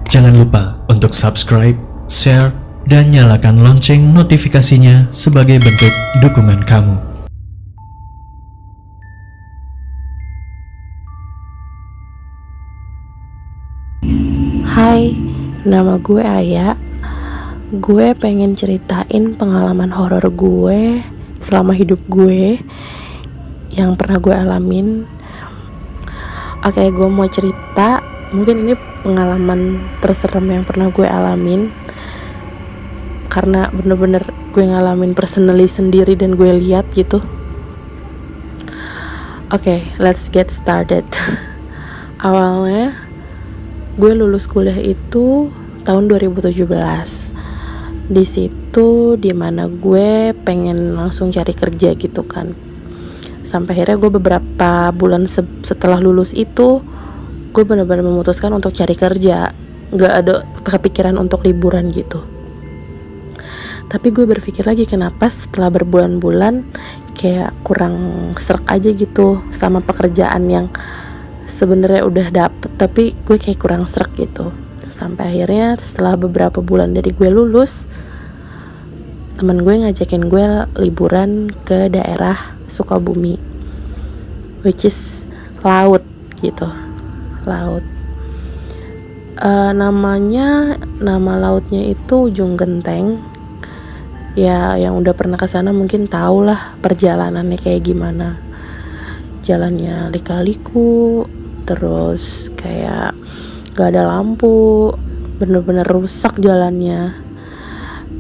Jangan lupa untuk subscribe, share, dan nyalakan lonceng notifikasinya sebagai bentuk dukungan kamu. Hai, nama gue Aya. Gue pengen ceritain pengalaman horor gue selama hidup gue yang pernah gue alamin. Oke, gue mau cerita. Mungkin ini pengalaman terserem yang pernah gue alamin, karena bener-bener gue ngalamin personally sendiri dan gue lihat gitu. Oke, let's get started. Awalnya gue lulus kuliah itu tahun 2017. Di situ dimana gue pengen langsung cari kerja gitu kan. Sampai akhirnya gue beberapa bulan setelah lulus itu, gue benar-benar memutuskan untuk cari kerja. Gak ada kepikiran untuk liburan gitu. Tapi gue berpikir lagi, kenapa setelah berbulan-bulan kayak kurang srek aja gitu sama pekerjaan yang sebenarnya udah dapet, tapi gue kayak kurang srek gitu. Sampai akhirnya setelah beberapa bulan dari gue lulus, teman gue ngajakin gue liburan ke daerah Sukabumi, which is laut gitu, laut. Nama lautnya itu Ujung Genteng. Ya, yang udah pernah kesana mungkin tau lah perjalanannya kayak gimana. Jalannya lika-liku, terus kayak gak ada lampu, bener-bener rusak jalannya.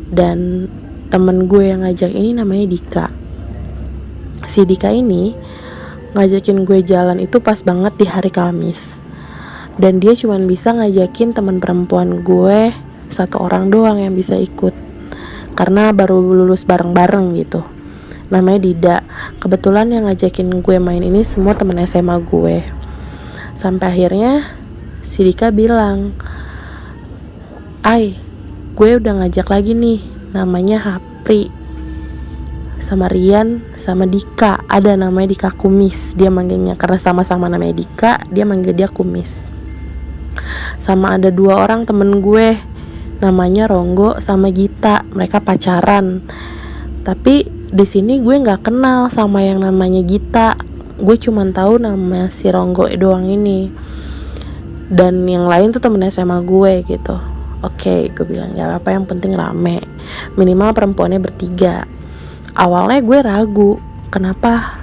Dan temen gue yang ngajak ini namanya Dika. Si Dika ini ngajakin gue jalan itu pas banget di hari Kamis, dan dia cuma bisa ngajakin teman perempuan gue satu orang doang yang bisa ikut, karena baru lulus bareng-bareng gitu. Namanya Dida. Kebetulan yang ngajakin gue main ini semua temen SMA gue. Sampai akhirnya si Dika bilang, "Ay, gue udah ngajak lagi nih, namanya Hapri, sama Rian, sama Dika. Ada namanya Dika Kumis, dia manggilnya, karena sama-sama namanya Dika, dia manggil dia Kumis. Sama ada 2 orang temen gue, namanya Ronggo sama Gita. Mereka pacaran. Tapi di sini gue nggak kenal sama yang namanya Gita. Gue cuma tahu nama si Ronggo doang ini. Dan yang lain tuh temen SMA gue gitu." Oke, gue bilang gak apa-apa, yang penting rame. Minimal perempuannya bertiga. Awalnya gue ragu, kenapa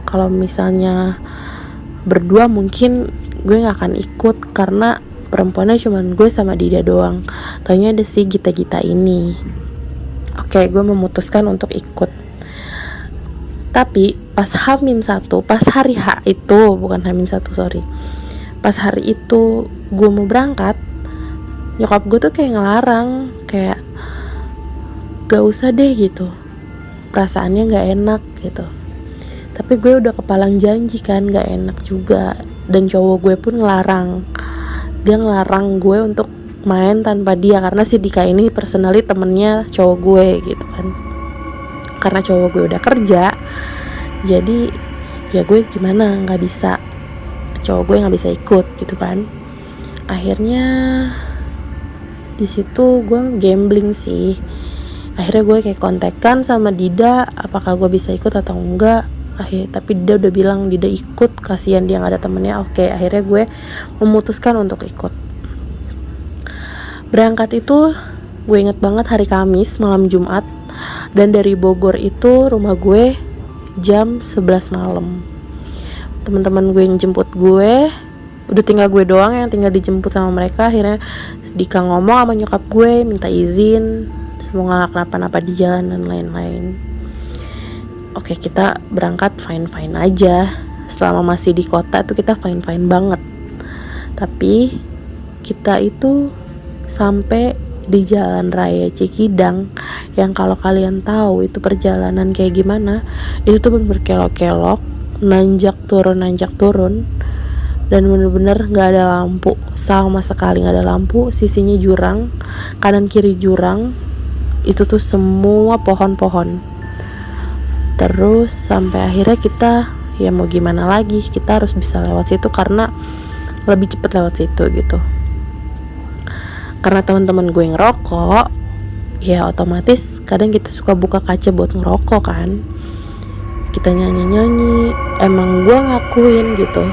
kalau misalnya berdua mungkin gue gak akan ikut, karena perempuannya cuma gue sama Dida doang. Taunya ada si Gita-Gita ini. Oke, gue memutuskan untuk ikut. Tapi pas H-1, pas hari H itu, bukan H-1, sorry. Pas hari itu gue mau berangkat, nyokap gue tuh kayak ngelarang, kayak gak usah deh gitu, perasaannya gak enak gitu. Tapi gue udah kepalang janji kan, gak enak juga. Dan cowok gue pun ngelarang. Dia ngelarang gue untuk main tanpa dia, karena si Dika ini personally temennya cowok gue gitu kan. Karena cowok gue udah kerja, jadi ya gue gimana, gak bisa, cowok gue gak bisa ikut gitu kan. Akhirnya di situ gue gambling sih. Akhirnya gue kayak kontekan sama Dida, apakah gue bisa ikut atau enggak. Tapi Dida udah bilang Dida ikut, kasihan dia gak ada temennya. Oke, akhirnya gue memutuskan untuk ikut. Berangkat itu gue inget banget hari Kamis malam Jumat. Dan dari Bogor itu rumah gue jam 11 malam. Teman-teman gue yang jemput gue, udah tinggal gue doang yang tinggal dijemput sama mereka. Akhirnya Dika ngomong sama nyokap gue, minta izin, semoga gak kenapa-napa di jalan dan lain-lain. Oke, kita berangkat fine-fine aja. Selama masih di kota tuh kita fine-fine banget. Tapi kita itu sampai di jalan raya Cikidang, yang kalau kalian tahu itu perjalanan kayak gimana, itu tuh berkelok-kelok, nanjak turun, dan bener-bener gak ada lampu, sama sekali gak ada lampu. Sisinya jurang, kanan kiri jurang, itu tuh semua pohon-pohon. Terus sampai akhirnya kita, ya mau gimana lagi, kita harus bisa lewat situ karena lebih cepat lewat situ gitu. karena teman-teman gue ngerokok, ya otomatis kadang kita suka buka kaca buat ngerokok kan. Kita nyanyi-nyanyi, emang gue ngakuin gitu,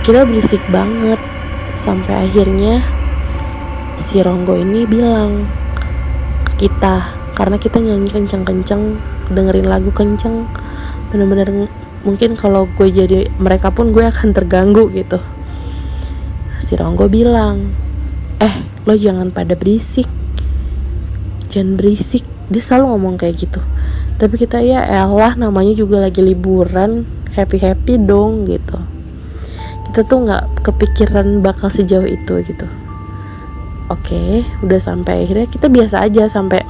kita berisik banget. Sampai akhirnya si Ronggo ini bilang ke kita, karena kita nyanyi kenceng-kenceng, dengerin lagu kenceng, bener-bener mungkin kalau gue jadi mereka pun gue akan terganggu gitu. Si Ronggo bilang, lo jangan pada berisik, jangan berisik. Dia selalu ngomong kayak gitu. Tapi kita ya elah, namanya juga lagi liburan, happy-happy dong gitu. Kita tuh gak kepikiran bakal sejauh itu gitu. Oke, udah sampai akhirnya kita biasa aja. Sampai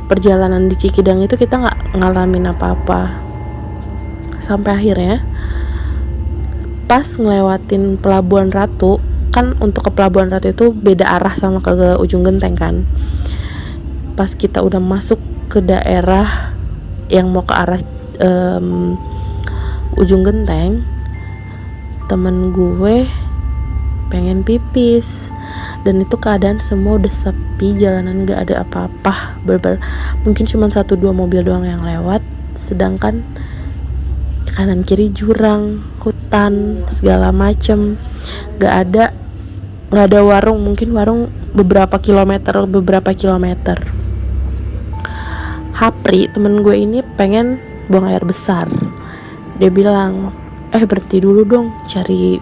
perjalanan di Cikidang itu kita gak ngalamin apa-apa. Sampai akhirnya pas ngelewatin Pelabuhan Ratu, kan untuk ke Pelabuhan Ratu itu beda arah sama ke Ujung Genteng kan. Pas kita udah masuk ke daerah yang mau ke arah Ujung Genteng, temen gue pengen pipis, dan itu keadaan semua udah sepi, jalanan gak ada apa-apa, mungkin cuma 1-2 mobil doang yang lewat, sedangkan kanan kiri jurang, hutan, segala macem, gak ada warung, mungkin warung beberapa kilometer. Hapri, temen gue ini pengen buang air besar. Dia bilang, berhenti dulu dong, cari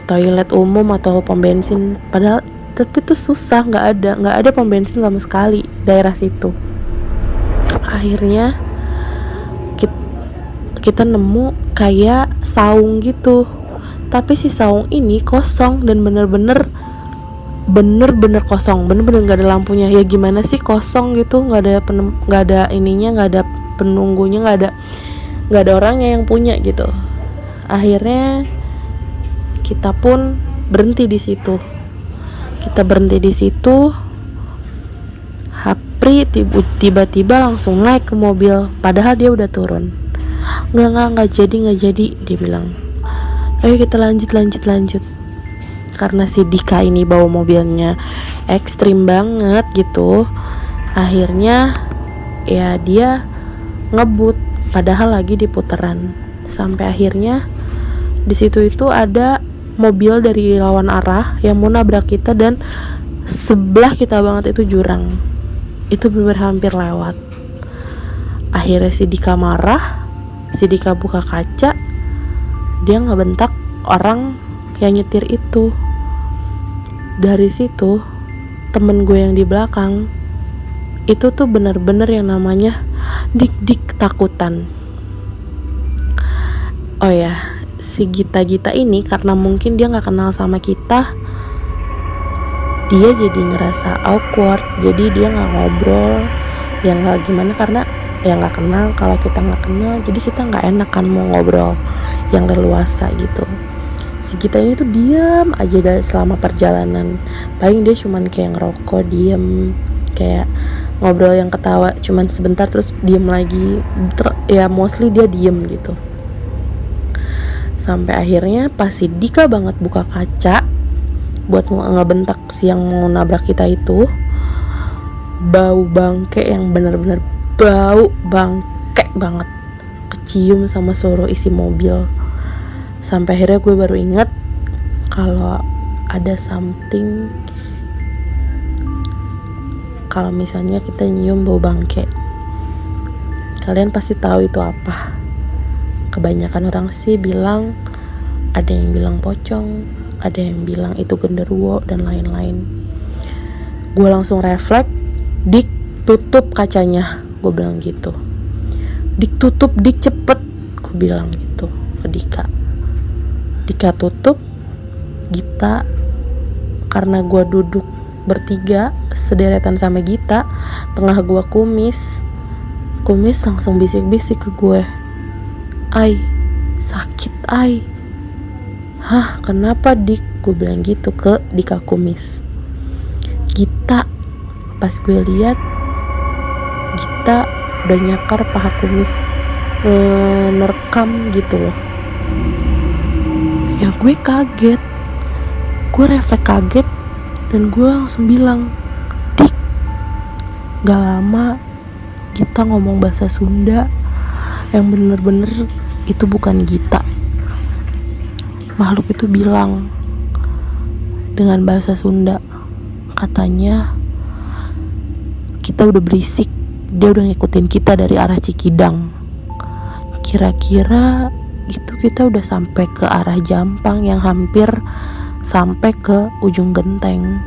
toilet umum atau pom bensin. Padahal tapi itu susah, nggak ada pom bensin sama sekali daerah situ. Akhirnya kita nemu kayak saung gitu, tapi si saung ini kosong dan bener-bener kosong, bener-bener nggak ada lampunya. Ya gimana sih kosong gitu, nggak ada ininya, nggak ada penunggunya, nggak ada orangnya yang punya gitu. Akhirnya kita pun berhenti di situ. Hapri tiba-tiba langsung naik ke mobil, padahal dia udah turun. Nggak jadi, dia bilang. Ayo kita lanjut. Karena si Dika ini bawa mobilnya ekstrim banget gitu, akhirnya ya dia ngebut padahal lagi di putaran. Sampai akhirnya di situ itu ada mobil dari lawan arah yang mau nabrak kita, dan sebelah kita banget itu jurang. Itu benar hampir lewat. Akhirnya si Dika marah, si Dika buka kaca, dia ngebentak orang yang nyetir itu. Dari situ temen gue yang di belakang itu tuh bener-bener yang namanya dik takutan. Oh ya, si Gita ini karena mungkin dia nggak kenal sama kita, dia jadi ngerasa awkward, jadi dia nggak ngobrol, ya nggak gimana, karena ya nggak kenal. Kalau kita nggak kenal, jadi kita nggak enak kan mau ngobrol yang leluasa gitu. Si Gita ini tuh diam aja selama perjalanan. Paling dia cuman kayak ngerokok, diam, kayak ngobrol yang ketawa cuman sebentar terus diam lagi. Ya mostly dia diam gitu. Sampai akhirnya pas si Dika banget buka kaca buat ngebentak si yang mau nabrak kita itu, bau bangke yang benar-benar bau bangke banget kecium sama seluruh isi mobil. Sampai akhirnya gue baru ingat kalau ada something, kalau misalnya kita nyium bau bangke, kalian pasti tahu itu apa. Kebanyakan orang sih bilang, ada yang bilang pocong, ada yang bilang itu genderuwo dan lain-lain. Gue langsung refleks, Dik tutup kacanya, gue bilang gitu. Dik tutup, Dik cepet, gue bilang gitu ke Dika. Dika tutup. Gita, karena gue duduk bertiga sederetan sama Gita, tengah gue kumis langsung bisik-bisik ke gue, "Ai, sakit ai." "Hah, kenapa Dik?" Gue bilang gitu ke Dika kumis. Gita, pas gue lihat, Gita udah nyakar paha kumis, nerekam gitu loh. Ya gue kaget, Gue refleks kaget dan gue langsung bilang, "Dik." Gak lama Gita ngomong bahasa Sunda yang bener-bener itu bukan Gita. Makhluk itu bilang dengan bahasa Sunda, katanya kita udah berisik, dia udah ngikutin kita dari arah Cikidang. Kira-kira itu kita udah sampai ke arah Jampang yang hampir sampai ke ujung genteng.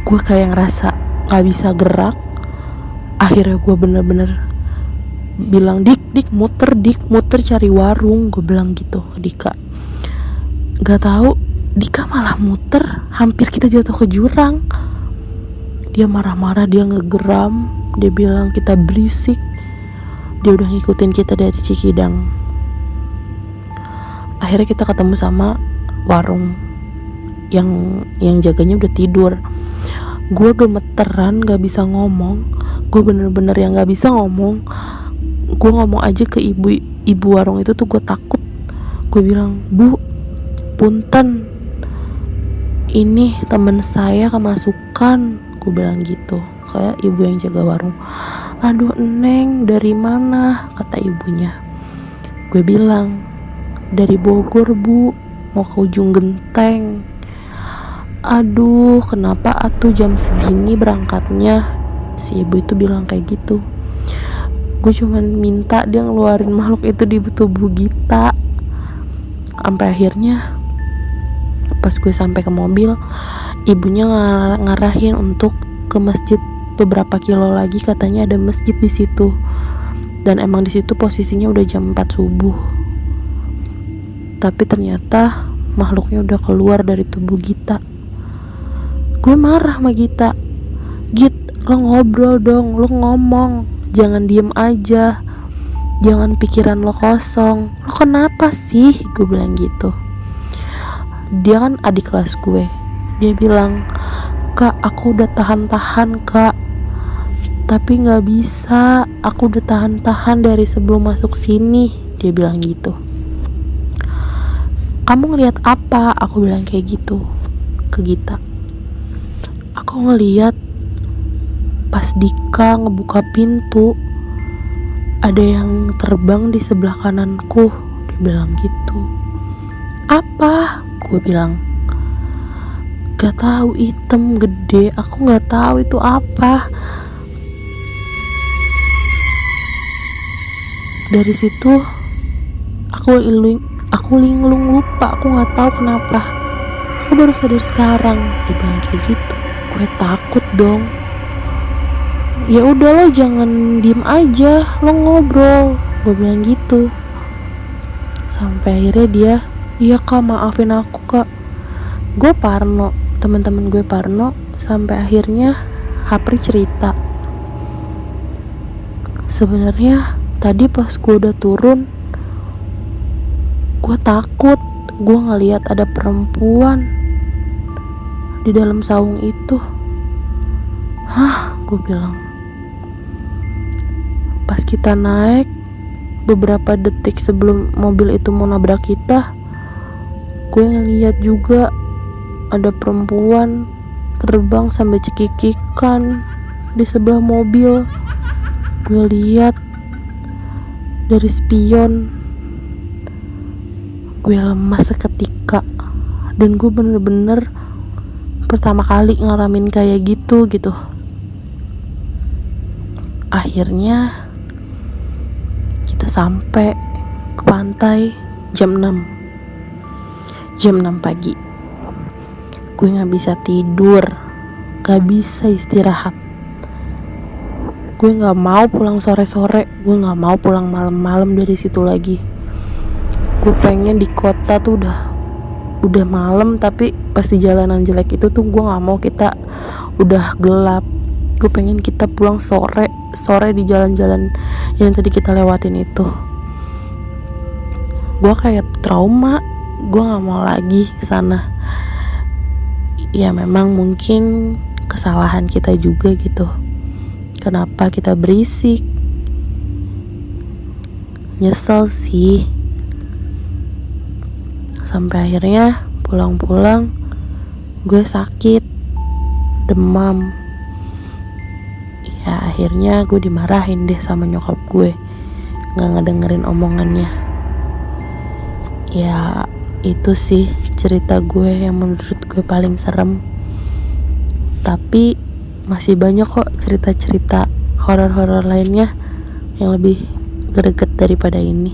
Gue kayak ngerasa gak bisa gerak. Akhirnya gue bener-bener bilang, dik muter cari warung. Gue bilang gitu ke Dika. Gak tahu Dika malah muter, hampir kita jatuh ke jurang. Dia marah-marah, dia ngegeram, dia bilang kita berisik, dia udah ngikutin kita dari Cikidang. Akhirnya kita ketemu sama warung yang jaganya udah tidur. Gue gemeteran, gak bisa ngomong. Gue bener-bener yang gak bisa ngomong. Gue ngomong aja ke ibu warung itu tuh gue takut. Gue bilang, "Bu, punten, ini temen saya kemasukan." Gue bilang gitu kayak ibu yang jaga warung. "Aduh Neng, dari mana?" kata ibunya. Gue bilang, "Dari Bogor Bu, mau ke ujung genteng." "Aduh, kenapa atuh jam segini berangkatnya?" Si ibu itu bilang kayak gitu. Gue cuman minta dia ngeluarin makhluk itu di tubuh Gita. Sampai akhirnya pas gue sampai ke mobil, ibunya ngarahin untuk ke masjid beberapa kilo lagi, katanya ada masjid di situ. Dan emang di situ posisinya udah jam 4 subuh. Tapi ternyata makhluknya udah keluar dari tubuh Gita. Gue marah sama Gita. "Git, lo ngobrol dong, lo ngomong, jangan diem aja, jangan pikiran lo kosong. Lo kenapa sih?" Gue bilang gitu. Dia kan adik kelas gue. Dia bilang, "Kak, aku udah tahan-tahan Kak, tapi gak bisa, aku udah tahan-tahan dari sebelum masuk sini." Dia bilang gitu. "Kamu ngeliat apa?" Aku bilang kayak gitu ke Gita. "Aku ngeliat pas Dika ngebuka pintu, ada yang terbang di sebelah kananku." Dia bilang gitu. "Apa?" Gue bilang, "Gak tahu, hitam gede, aku gak tahu itu apa." Dari situ aku linglung lupa, aku nggak tahu kenapa. Aku baru sadar sekarang. Dia bilang kayak gitu. Gue takut dong. "Ya udah lo jangan diem aja, lo ngobrol." Gue bilang gitu. Sampai akhirnya dia, "Iya Kak, maafin aku Kak, gue parno." Teman-teman gue parno. Sampai akhirnya Hapri cerita, sebenarnya tadi pas gue udah turun, gue takut. Gue ngeliat ada perempuan di dalam saung itu. "Hah?" Gue bilang. Pas kita naik, beberapa detik sebelum mobil itu mau nabrak kita, gue ngeliat juga ada perempuan terbang sambil cekikikan di sebelah mobil. Gue lihat dari spion. Gue lemas seketika, dan gue bener-bener pertama kali ngalamin kayak gitu. Akhirnya kita sampai ke pantai jam 6 pagi. Gue gak bisa tidur, gak bisa istirahat. Gue gak mau pulang sore-sore, gue gak mau pulang malam-malam dari situ lagi. Gue pengen di kota tuh udah malam, tapi pas di jalanan jelek itu tuh gue gak mau kita udah gelap. Gue pengen kita pulang sore di jalan-jalan yang tadi kita lewatin itu. Gue kayak trauma, gue gak mau lagi kesana. Ya memang mungkin kesalahan kita juga gitu. Kenapa kita berisik? Nyesel sih. Sampai akhirnya pulang-pulang gue sakit, demam. Ya akhirnya gue dimarahin deh sama nyokap gue, gak ngedengerin omongannya. Ya itu sih cerita gue yang menurut gue paling serem. Tapi masih banyak kok cerita-cerita horor-horor lainnya yang lebih greget daripada ini.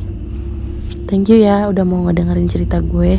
Thank you ya udah mau ngedengerin cerita gue.